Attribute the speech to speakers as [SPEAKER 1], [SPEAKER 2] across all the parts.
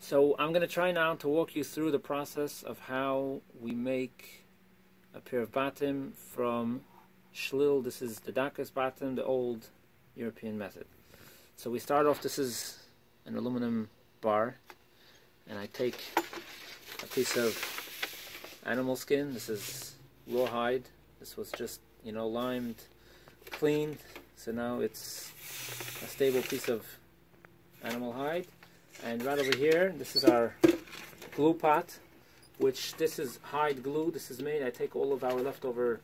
[SPEAKER 1] So I'm going to try now to walk you through the process of how we make a pair of batim from shlil. This is the Dakos batim, the old European method. So we start off, this is an aluminum bar, and I take a piece of animal skin. This is rawhide. This was just, limed, cleaned, so now it's a stable piece of animal hide. And right over here, this is our glue pot, which this is hide glue. This is made, I take all of the leftover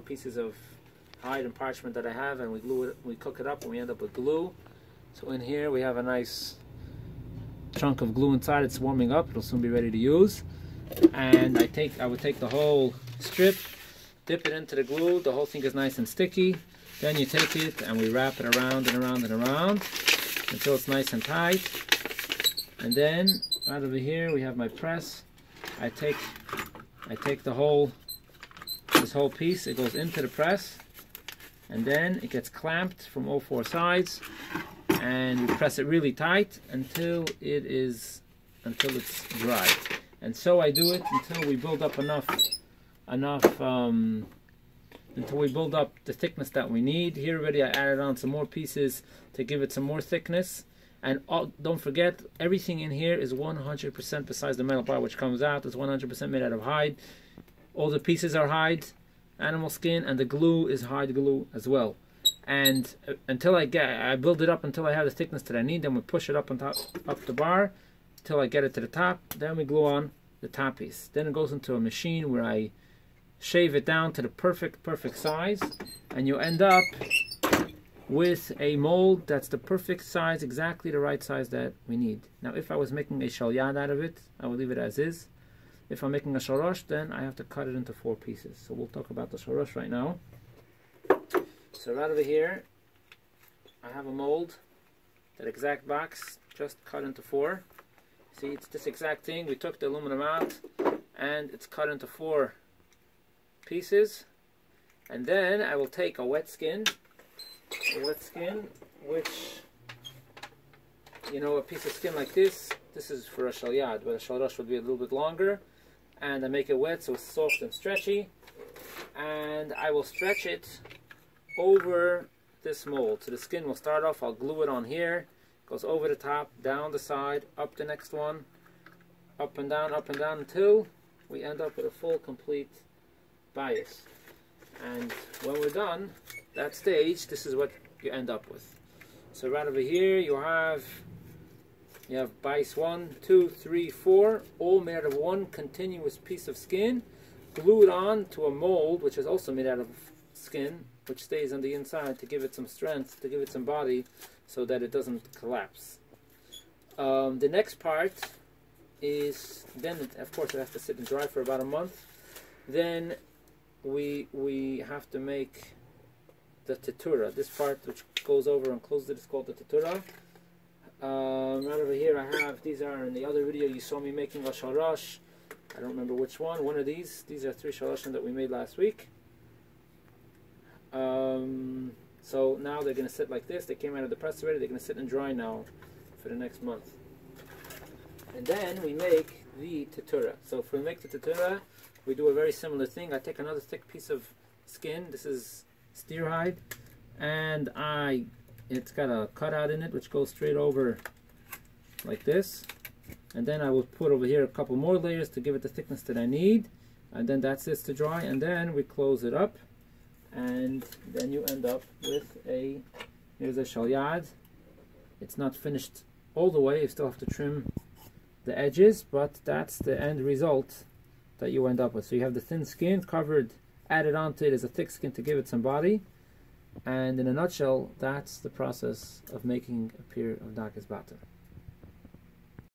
[SPEAKER 1] pieces of hide and parchment that I have, and we glue it, we cook it up, and we end up with glue. So in here we have a nice chunk of glue inside. It's warming up, it'll soon be ready to use. And I would take the whole strip, dip it into the glue, the whole thing is nice and sticky. Then you take it and we wrap it around and around and around until it's nice and tight. And then right over here we have my press. I take this whole piece, it goes into the press, and then it gets clamped from all four sides, and we press it really tight until it's dry. And so I do it until we build up until we build up the thickness that we need. Here already I added on some more pieces to give it some more thickness. And don't forget, everything in here is 100%, besides the metal part which comes out, is 100% made out of hide. All the pieces are hide, animal skin, and the glue is hide glue as well. And until I build it up until I have the thickness that I need. Then we push it up the bar until I get it to the top. Then we glue on the top piece. Then it goes into a machine where I shave it down to the perfect size, and you end up with a mold that's the perfect size, exactly the right size that we need. Now if I was making a shalyad out of it, I would leave it as is. If I'm making a shorosh, then I have to cut it into 4 pieces. So we'll talk about the shorosh right now. So right over here I have a mold, that exact box, just cut into 4. See, it's this exact thing. We took the aluminum out and it's cut into 4 pieces. And then I will take a wet skin, which, a piece of skin like this is for a shalyad, but a shalosh would be a little bit longer. And I make it wet so it's soft and stretchy, and I will stretch it over this mold. So the skin will start off, I'll glue it on here, goes over the top, down the side, up the next one, up and down until we end up with a full complete bias. And when we're done that stage, this is what you end up with. So right over here you have bias 1, 2, 3, 4, all made out of one continuous piece of skin, glued on to a mold which is also made out of skin, which stays on the inside to give it some strength, to give it some body, so that it doesn't collapse. The next part is, then of course it has to sit and dry for about a month. Then we have to make the tetura. This part which goes over and closes it is called the tetura. Right over here I have, these are in the other video you saw me making a sharash. I don't remember which one of these. These are 3 sharashim that we made last week. So now they're going to sit like this. They came out of the press already. They're going to sit and dry now for the next month. And then we make the tetura. So if we make the tetura, we do a very similar thing. I take another thick piece of skin. This is steer hide, and it's got a cutout in it which goes straight over like this. And then I will put over here a couple more layers to give it the thickness that I need. And then that sits to dry, and then we close it up. And then you end up with here's a shalyad. It's not finished all the way, you still have to trim the edges, but that's the end result that you end up with. So you have the thin skin covered, added onto it as a thick skin to give it some body. And in a nutshell, that's the process of making a pair of Dakos batim.